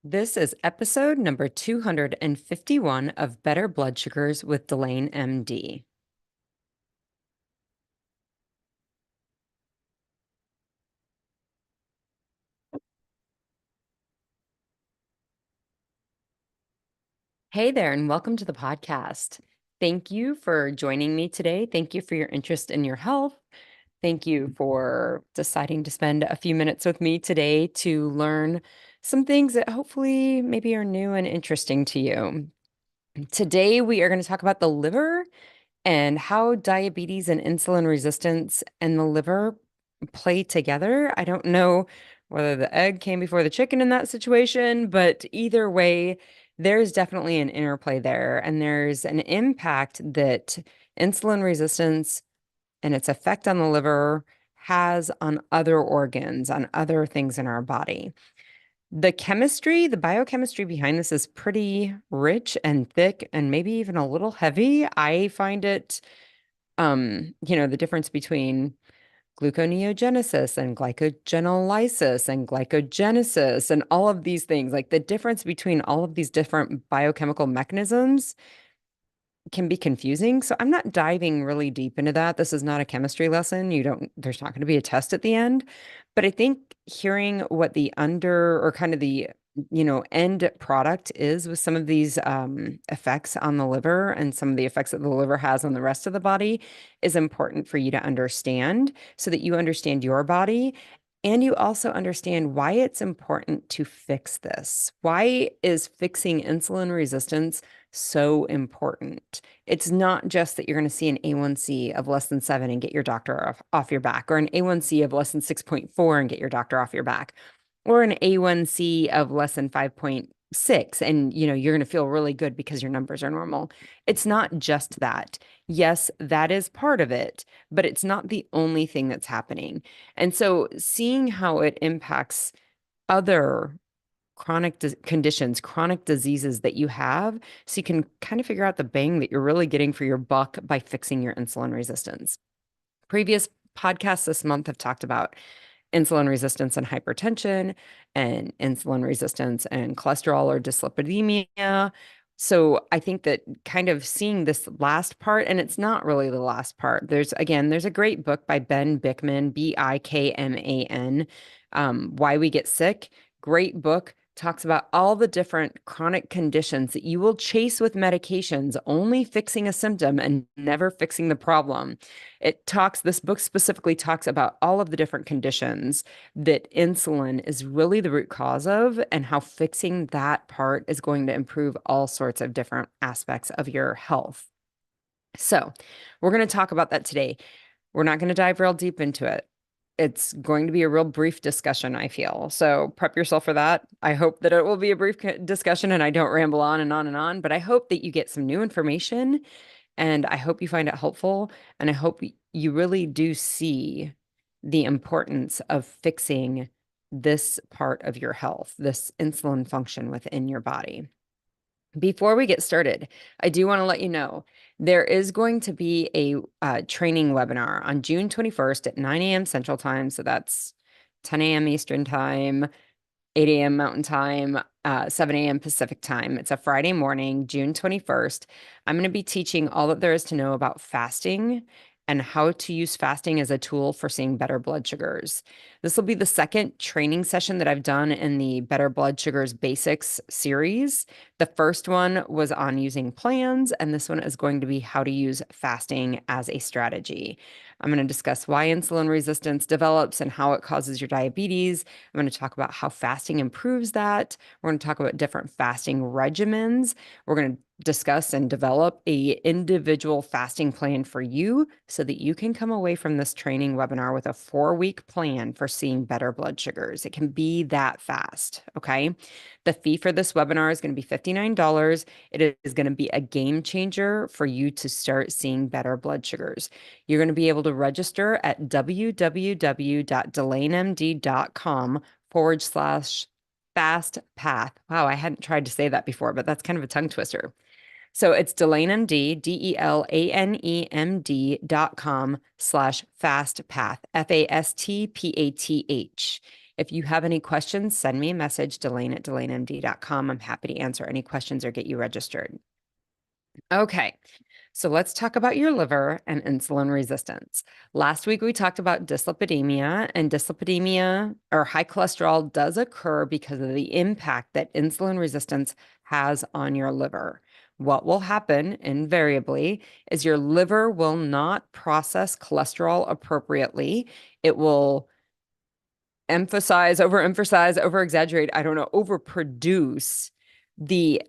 This is episode number 251 of Better Blood Sugars with Delane MD. Hey there, and welcome to the podcast. Thank you for joining me today. Thank you for your interest in your health. Thank you for deciding to spend a few minutes with me today to learn some things that hopefully maybe are new and interesting to you. Today, we are going to talk about the liver and how diabetes and insulin resistance and the liver play together. I don't know whether the egg came before the chicken in that situation, but either way, there's definitely an interplay there. And there's an impact that insulin resistance and its effect on the liver has on other organs, on other things in our body. The chemistry, the biochemistry behind this is pretty rich and thick and maybe even a little heavy. I find it, the difference between gluconeogenesis and glycogenolysis and glycogenesis and all of these things, like the difference between all of these different biochemical mechanisms can be confusing. So I'm not diving really deep into that. This is not a chemistry lesson. There's not going to be a test at the end. But I think hearing what the under or kind of the end product is with some of these effects on the liver and some of the effects that the liver has on the rest of the body is important for you to understand so that you understand your body and you also understand why it's important to fix this. Why is fixing insulin resistance so important? It's not just that you're going to see an A1C of less than 7 and get your doctor off your back, or an A1C of less than 6.4 and get your doctor off your back, or an A1C of less than 5.6 and you're going to feel really good because your numbers are normal. It's not just that. Yes, that is part of it, but it's not the only thing that's happening. And so seeing how it impacts other chronic conditions, chronic diseases that you have, so you can kind of figure out the bang that you're really getting for your buck by fixing your insulin resistance. Previous podcasts this month have talked about insulin resistance and hypertension and insulin resistance and cholesterol or dyslipidemia. So I think that kind of seeing this last part, and it's not really the last part. There's a great book by Ben Bikman, Bikman, Why We Get Sick. Great book. Talks about all the different chronic conditions that you will chase with medications, only fixing a symptom and never fixing the problem. This book specifically talks about all of the different conditions that insulin is really the root cause of and how fixing that part is going to improve all sorts of different aspects of your health. So we're going to talk about that today. We're not going to dive real deep into it. It's going to be a real brief discussion, I feel. So prep yourself for that. I hope that it will be a brief discussion and I don't ramble on and on and on, but I hope that you get some new information and I hope you find it helpful. And I hope you really do see the importance of fixing this part of your health, this insulin function within your body. Before we get started, I do want to let you know there is going to be a training webinar on June 21st at 9 a.m. Central Time. So that's 10 a.m. Eastern Time, 8 a.m. Mountain Time, 7 a.m. Pacific Time. It's a Friday morning, June 21st. I'm going to be teaching all that there is to know about fasting and how to use fasting as a tool for seeing better blood sugars. This will be the second training session that I've done in the Better Blood Sugars Basics series. The first one was on using plans, and this one is going to be how to use fasting as a strategy. I'm going to discuss why insulin resistance develops and how it causes your diabetes. I'm going to talk about how fasting improves that. We're going to talk about different fasting regimens. We're going to discuss and develop a individual fasting plan for you so that you can come away from this training webinar with a 4-week plan for seeing better blood sugars. It can be that fast, okay? The fee for this webinar is going to be $59. It is going to be a game changer for you to start seeing better blood sugars. You're going to be able to register at www.delanemd.com/fast path. Wow, I hadn't tried to say that before, but that's kind of a tongue twister. So it's DelaneMD, DelaneMD.com/fast path, FASTPATH. If you have any questions, send me a message, Delane@DelaneMD.com. I'm happy to answer any questions or get you registered. Okay, so let's talk about your liver and insulin resistance. Last week, we talked about dyslipidemia, and dyslipidemia or high cholesterol does occur because of the impact that insulin resistance has on your liver. What will happen invariably is your liver will not process cholesterol appropriately. It will overemphasize, over-exaggerate, I don't know, overproduce the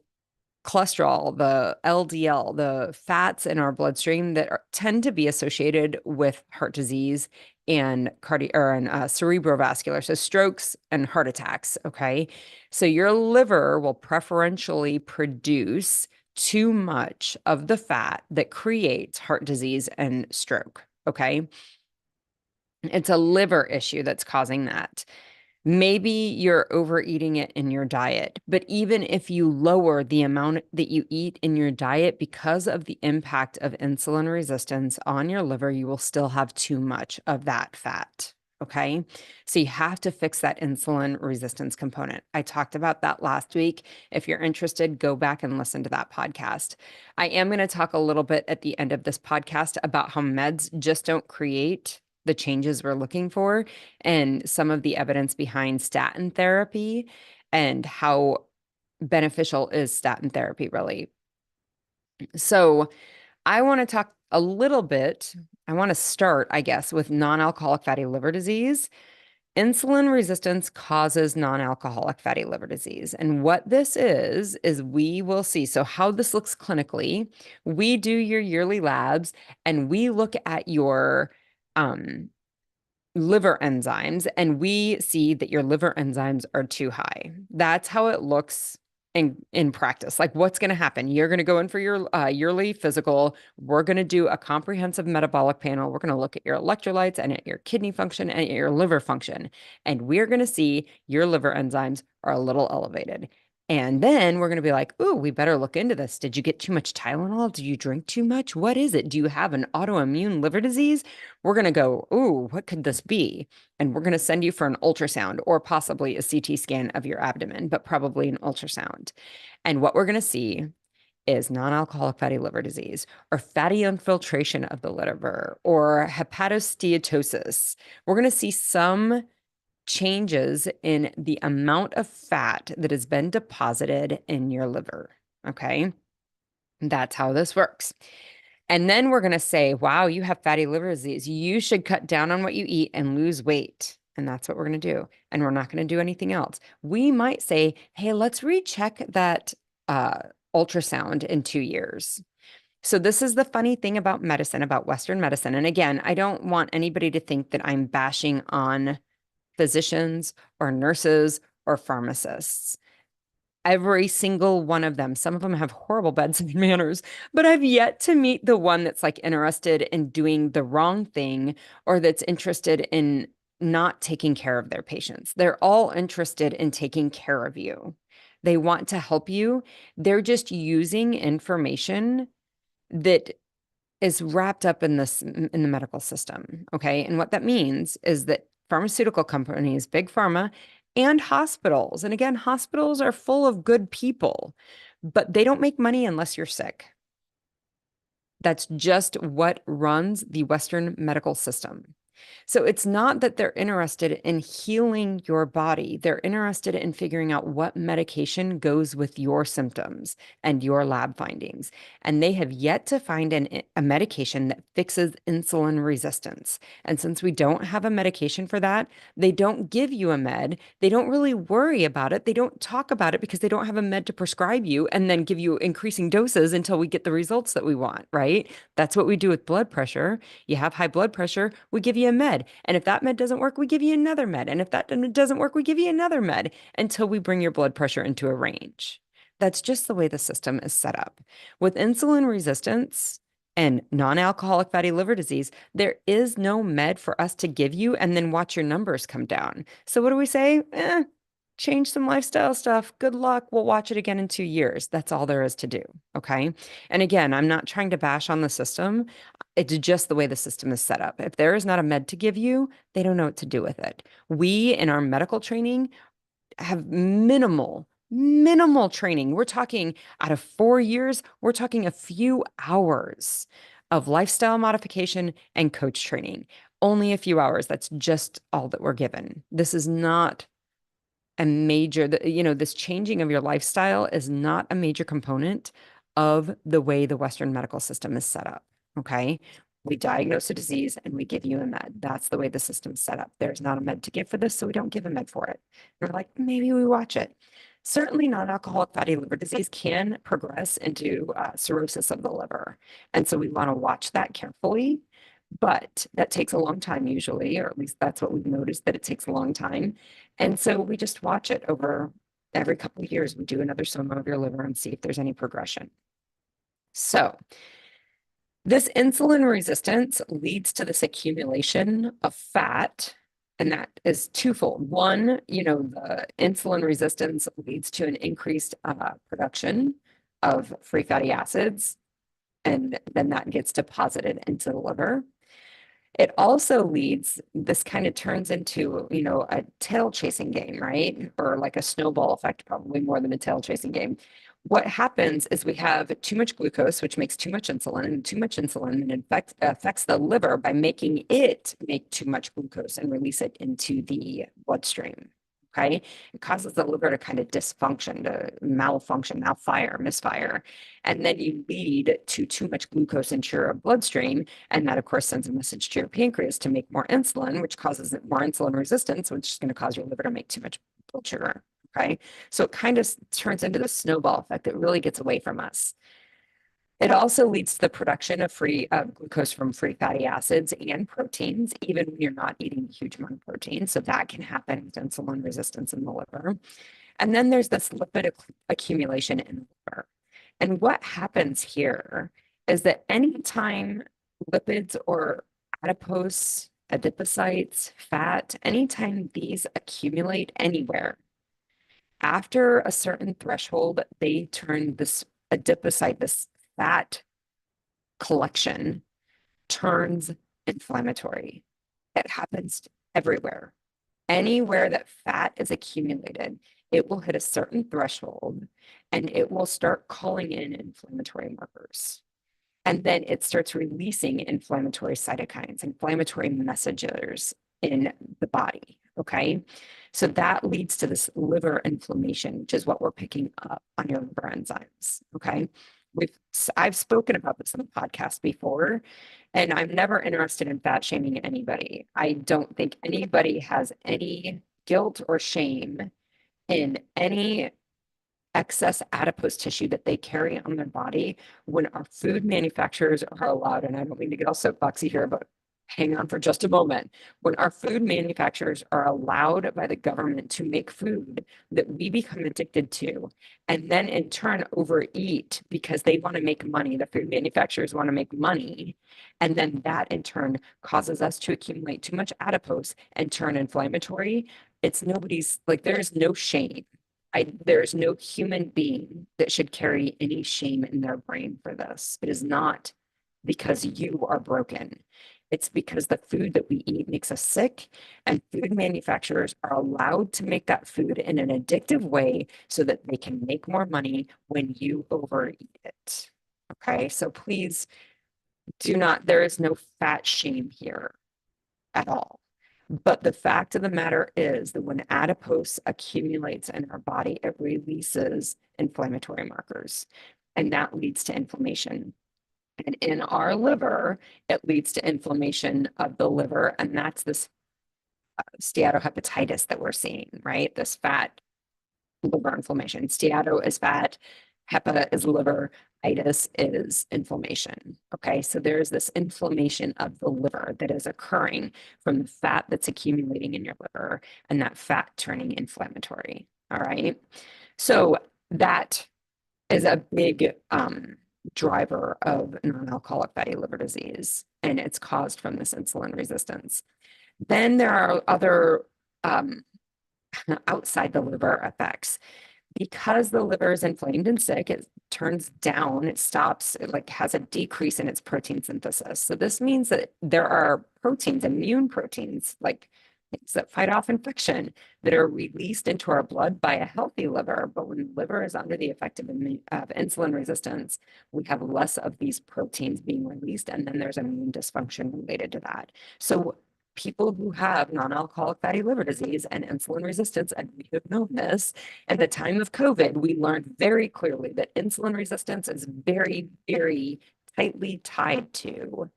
cholesterol, the LDL, the fats in our bloodstream that tend to be associated with heart disease and cerebrovascular, so strokes and heart attacks. Okay, so your liver will preferentially produce too much of the fat that creates heart disease and stroke. Okay, it's a liver issue that's causing that. Maybe you're overeating it in your diet, but even if you lower the amount that you eat in your diet because of the impact of insulin resistance on your liver, you will still have too much of that fat. Okay. So you have to fix that insulin resistance component. I talked about that last week. If you're interested, go back and listen to that podcast. I am going to talk a little bit at the end of this podcast about how meds just don't create the changes we're looking for and some of the evidence behind statin therapy and how beneficial is statin therapy really. So I want to talk a little bit. I want to start, I guess, with non-alcoholic fatty liver disease. Insulin resistance causes non-alcoholic fatty liver disease. And what this is we will see. So how this looks clinically, we do your yearly labs and we look at your liver enzymes and we see that your liver enzymes are too high. That's how it looks in practice. Like what's going to happen? You're going to go in for your yearly physical. We're going to do a comprehensive metabolic panel. We're going to look at your electrolytes and at your kidney function and at your liver function. And we're going to see your liver enzymes are a little elevated. And then we're going to be like, ooh, we better look into this. Did you get too much Tylenol? Did you drink too much? What is it? Do you have an autoimmune liver disease? We're going to go, ooh, what could this be? And we're going to send you for an ultrasound or possibly a CT scan of your abdomen, but probably an ultrasound. And what we're going to see is non-alcoholic fatty liver disease or fatty infiltration of the liver or hepatosteatosis. We're going to see some changes in the amount of fat that has been deposited in your liver. Okay. That's how this works. And then we're going to say, wow, you have fatty liver disease. You should cut down on what you eat and lose weight. And that's what we're going to do. And we're not going to do anything else. We might say, hey, let's recheck that ultrasound in 2 years. So this is the funny thing about medicine, about Western medicine. And again, I don't want anybody to think that I'm bashing on physicians or nurses or pharmacists. Every single one of them, some of them have horrible bedside manners, but I've yet to meet the one that's like interested in doing the wrong thing or that's interested in not taking care of their patients. They're all interested in taking care of you. They want to help you. They're just using information that is wrapped up in the medical system. Okay. And what that means is that pharmaceutical companies, big pharma, and hospitals, and again, hospitals are full of good people, but they don't make money unless you're sick. That's just what runs the Western medical system. So it's not that they're interested in healing your body. They're interested in figuring out what medication goes with your symptoms and your lab findings. And they have yet to find a medication that fixes insulin resistance. And since we don't have a medication for that, they don't give you a med. They don't really worry about it. They don't talk about it because they don't have a med to prescribe you and then give you increasing doses until we get the results that we want, right? That's what we do with blood pressure. You have high blood pressure, we give you a med. And if that med doesn't work, we give you another med. And if that doesn't work, we give you another med until we bring your blood pressure into a range. That's just the way the system is set up. With insulin resistance and non-alcoholic fatty liver disease, there is no med for us to give you and then watch your numbers come down. So what do we say? change some lifestyle stuff. Good luck. We'll watch it again in 2 years. That's all there is to do. Okay. And again, I'm not trying to bash on the system. It's just the way the system is set up. If there is not a med to give you, they don't know what to do with it. We in our medical training have minimal training. We're talking out of 4 years, we're talking a few hours of lifestyle modification and coach training. Only a few hours. That's just all that we're given. This is not a major, this changing of your lifestyle is not a major component of the way the Western medical system is set up. Okay. We diagnose a disease and we give you a med. That's the way the system's set up. There's not a med to give for this, so we don't give a med for it. We're like, maybe we watch it. Certainly, non-alcoholic fatty liver disease can progress into cirrhosis of the liver. And so we want to watch that carefully. But that takes a long time usually, or at least that's what we've noticed, that it takes a long time. And so we just watch it over every couple of years. We do another sono of your liver and see if there's any progression. So this insulin resistance leads to this accumulation of fat, and that is twofold. One, the insulin resistance leads to an increased production of free fatty acids, and then that gets deposited into the liver. It also leads, this kind of turns into, a tail chasing game, right? Or like a snowball effect, probably more than a tail chasing game. What happens is we have too much glucose, which makes too much insulin, and too much insulin affects the liver by making it make too much glucose and release it into the bloodstream. Okay. It causes the liver to kind of dysfunction, to malfunction, misfire. And then you lead to too much glucose into your bloodstream. And that, of course, sends a message to your pancreas to make more insulin, which causes more insulin resistance, which is going to cause your liver to make too much blood sugar. Okay. So it kind of turns into the snowball effect. It really gets away from us. It also leads to the production of free glucose from free fatty acids and proteins, even when you're not eating a huge amount of protein. So that can happen with insulin resistance in the liver. And then there's this lipid accumulation in the liver. And what happens here is that anytime lipids or adipose, adipocytes, fat, anytime these accumulate anywhere, after a certain threshold, they turn this adipocyte, this fat collection, turns inflammatory. It happens everywhere. Anywhere that fat is accumulated, it will hit a certain threshold and it will start calling in inflammatory markers. And then it starts releasing inflammatory cytokines, inflammatory messengers in the body. Okay. So that leads to this liver inflammation, which is what we're picking up on your liver enzymes. Okay. I've spoken about this in the podcast before, and I'm never interested in fat shaming anybody. I don't think anybody has any guilt or shame in any excess adipose tissue that they carry on their body when our food manufacturers are allowed, and I don't mean to get all soapboxy here, but hang on for just a moment. When our food manufacturers are allowed by the government to make food that we become addicted to, and then in turn overeat because they want to make money, the food manufacturers want to make money, and then that in turn causes us to accumulate too much adipose and turn inflammatory, it's nobody's, like, there's no shame. There's no human being that should carry any shame in their brain for this. It is not because you are broken. It's because the food that we eat makes us sick, and food manufacturers are allowed to make that food in an addictive way so that they can make more money when you overeat it. Okay, so please do not, there is no fat shame here at all. But the fact of the matter is that when adipose accumulates in our body, it releases inflammatory markers, and that leads to inflammation. And in our liver, it leads to inflammation of the liver, and that's this steatohepatitis that we're seeing, right? This fat liver inflammation. Steato is fat, hepa is liver, itis is inflammation. Okay, so there's this inflammation of the liver that is occurring from the fat that's accumulating in your liver and that fat turning inflammatory. All right, so that is a big driver of non-alcoholic fatty liver disease, and it's caused from this insulin resistance. Then there are other outside the liver effects. Because the liver is inflamed and sick, it turns down, it stops, it like has a decrease in its protein synthesis. So this means that there are proteins, immune proteins, like things that fight off infection, that are released into our blood by a healthy liver. But when the liver is under the effect of insulin resistance, we have less of these proteins being released, and then there's immune dysfunction related to that. So people who have non-alcoholic fatty liver disease and insulin resistance, and we have known this, at the time of COVID, we learned very clearly that insulin resistance is very, very tightly tied to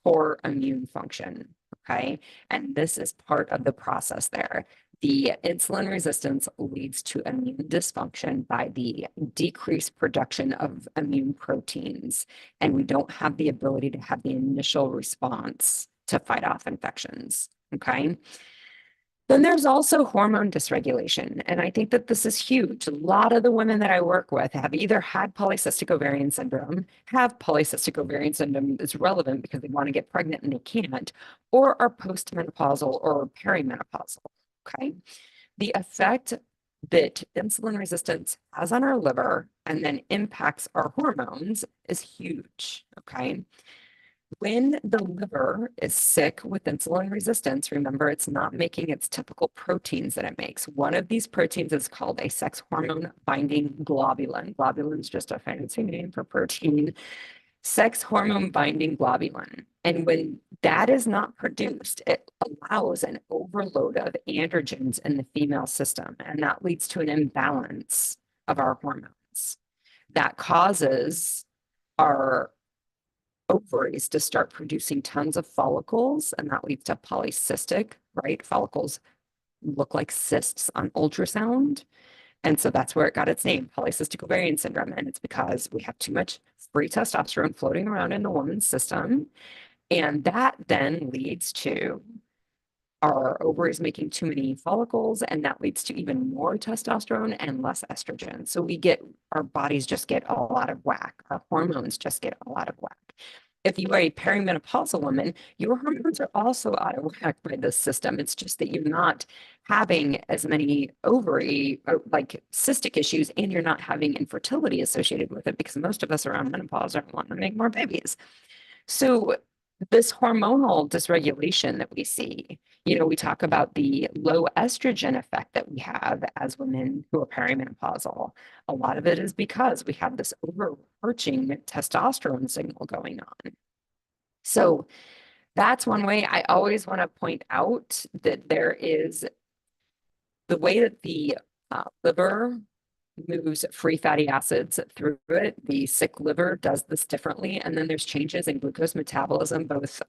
poor immune function. Okay. And this is part of the process there. The insulin resistance leads to immune dysfunction by the decreased production of immune proteins. And we don't have the ability to have the initial response to fight off infections. Okay. Then there's also hormone dysregulation. And I think that this is huge. A lot of the women that I work with have either had polycystic ovarian syndrome, have polycystic ovarian syndrome that's relevant because they want to get pregnant and they can't, or are postmenopausal or perimenopausal. Okay. The effect that insulin resistance has on our liver and then impacts our hormones is huge. Okay. When the liver is sick with insulin resistance, remember it's not making its typical proteins that it makes. One of these proteins is called a sex hormone binding globulin. Globulin is just a fancy name for protein. Sex hormone binding globulin. And when that is not produced, it allows an overload of androgens in the female system, and that leads to an imbalance of our hormones. That causes our ovaries to start producing tons of follicles, and that leads to polycystic, right? Follicles look like cysts on ultrasound. And so that's where it got its name, polycystic ovarian syndrome. And it's because we have too much free testosterone floating around in the woman's system. And that then leads to our ovaries making too many follicles, and that leads to even more testosterone and less estrogen. So our bodies just get all out of whack. Our hormones just get all out of whack. If you are a perimenopausal woman, your hormones are also out of whack by this system. It's just that you're not having as many ovary or like cystic issues, and you're not having infertility associated with it because most of us around menopause are wanting to make more babies. So this hormonal dysregulation that we see, we talk about the low estrogen effect that we have as women who are perimenopausal. A lot of it is because we have this overarching testosterone signal going on. So that's one way. I always want to point out that there is the way that the liver moves free fatty acids through it. The sick liver does this differently. And then there's changes in glucose metabolism, both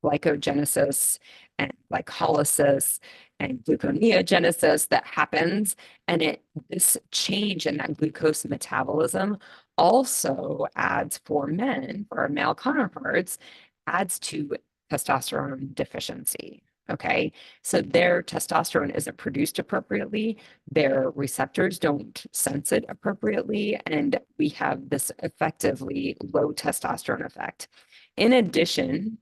glycogenesis and glycolysis and gluconeogenesis that happens. And this change in that glucose metabolism also adds for men, for our male counterparts, adds to testosterone deficiency. Okay, so their testosterone isn't produced appropriately, their receptors don't sense it appropriately, and we have this effectively low testosterone effect. In addition,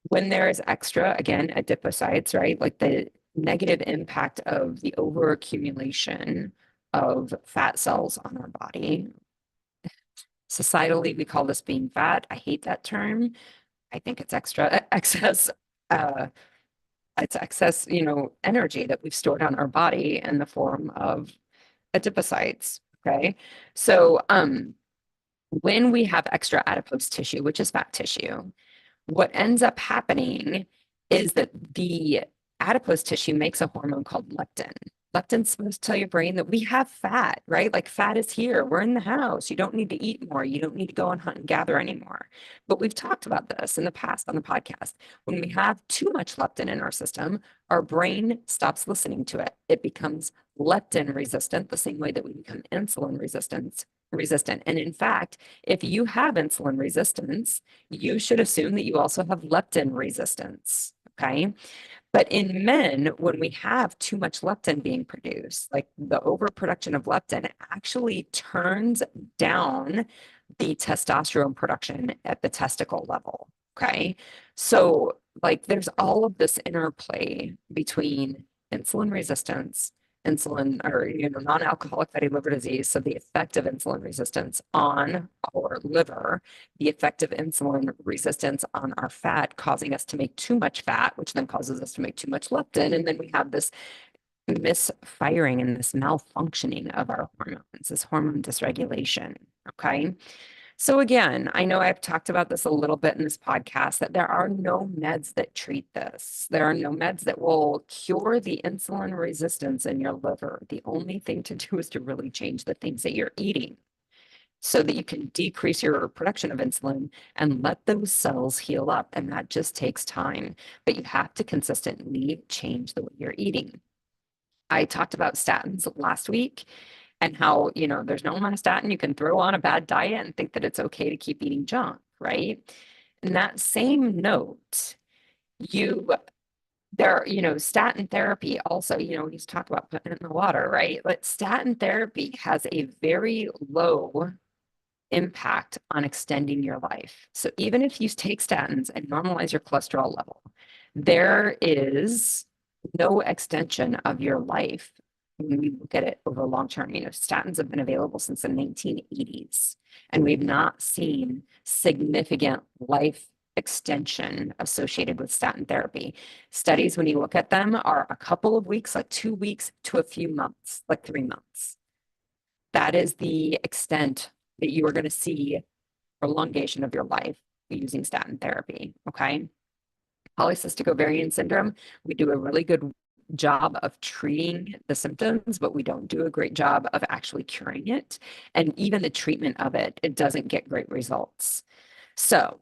when there is extra, again, adipocytes, right, like the negative impact of the overaccumulation of fat cells on our body. Societally, we call this being fat. I hate that term. I think it's excess it's excess, energy that we've stored on our body in the form of adipocytes. Okay. So when we have extra adipose tissue, which is fat tissue, what ends up happening is that the adipose tissue makes a hormone called leptin. Leptin's supposed to tell your brain that we have fat, right? Like fat is here. We're in the house. You don't need to eat more. You don't need to go and hunt and gather anymore. But we've talked about this in the past on the podcast. When we have too much leptin in our system, our brain stops listening to it. It becomes leptin resistant, the same way that we become insulin resistant. And in fact, if you have insulin resistance, you should assume that you also have leptin resistance. Okay. But in men, when we have too much leptin being produced, like the overproduction of leptin actually turns down the testosterone production at the testicle level. Okay. So there's all of this interplay between insulin resistance, insulin or non-alcoholic fatty liver disease. So the effect of insulin resistance on our liver, the effect of insulin resistance on our fat, causing us to make too much fat, which then causes us to make too much leptin. And then we have this misfiring and this malfunctioning of our hormones, this hormone dysregulation. Okay. So again, I know I've talked about this a little bit in this podcast that there are no meds that treat this. There are no meds that will cure the insulin resistance in your liver. The only thing to do is to really change the things that you're eating so that you can decrease your production of insulin and let those cells heal up. And that just takes time, but you have to consistently change the way you're eating. I talked about statins last week and how, there's no amount of statin you can throw on a bad diet and think that it's okay to keep eating junk, right? In that same note, statin therapy also, we just talked about putting it in the water, right? But statin therapy has a very low impact on extending your life. So even if you take statins and normalize your cholesterol level, there is no extension of your life when we look at it over long term. Statins have been available since the 1980s, and we've not seen significant life extension associated with statin therapy. Studies, when you look at them, are a couple of weeks, like 2 weeks to a few months, like 3 months. That is the extent that you are going to see prolongation of your life using statin therapy. Okay. Polycystic ovarian syndrome, we do a really good job of treating the symptoms, but we don't do a great job of actually curing it. And even the treatment of it, it doesn't get great results. So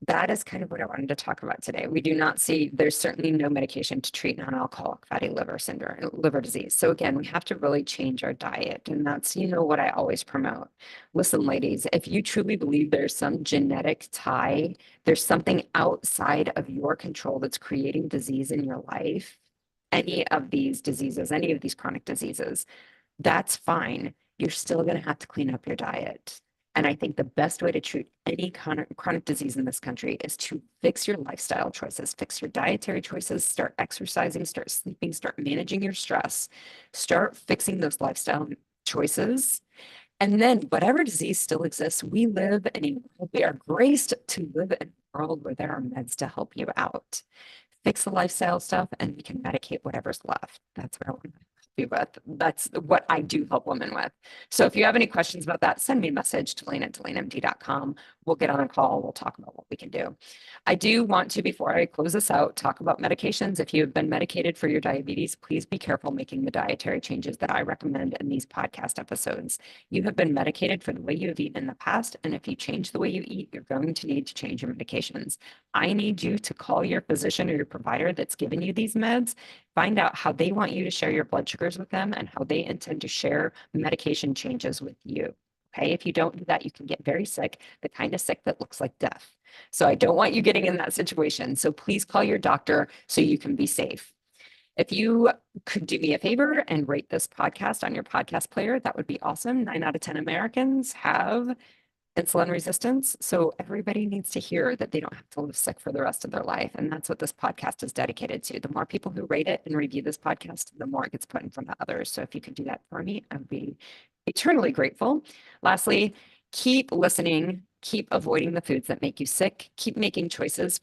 that is kind of what I wanted to talk about today. We do not see, there's certainly no medication to treat non-alcoholic fatty liver syndrome, liver disease. So again, we have to really change our diet. And that's, what I always promote. Listen, ladies, if you truly believe there's some genetic tie, there's something outside of your control that's creating disease in your life, any of these diseases, any of these chronic diseases, that's fine. You're still going to have to clean up your diet. And I think the best way to treat any chronic disease in this country is to fix your lifestyle choices, fix your dietary choices, start exercising, start sleeping, start managing your stress, start fixing those lifestyle choices. And then whatever disease still exists, we are graced to live in a world where there are meds to help you out. Fix the lifestyle stuff and we can medicate whatever's left. That's what I want to help you with. That's what I do help women with. So if you have any questions about that, send me a message to lane@delanemd.com. We'll get on a call. We'll talk about what we can do. I do want to, before I close this out, talk about medications. If you have been medicated for your diabetes, please be careful making the dietary changes that I recommend in these podcast episodes. You have been medicated for the way you have eaten in the past, and if you change the way you eat, you're going to need to change your medications. I need you to call your physician or your provider that's given you these meds, find out how they want you to share your blood sugars with them and how they intend to share medication changes with you. Okay, if you don't do that, you can get very sick, the kind of sick that looks like death. So I don't want you getting in that situation. So please call your doctor so you can be safe. If you could do me a favor and rate this podcast on your podcast player, that would be awesome. 9 out of 10 Americans have insulin resistance. So everybody needs to hear that they don't have to live sick for the rest of their life. And that's what this podcast is dedicated to. The more people who rate it and review this podcast, the more it gets put in front of others. So if you could do that for me, I'd be eternally grateful. Lastly, keep listening, keep avoiding the foods that make you sick, keep making choices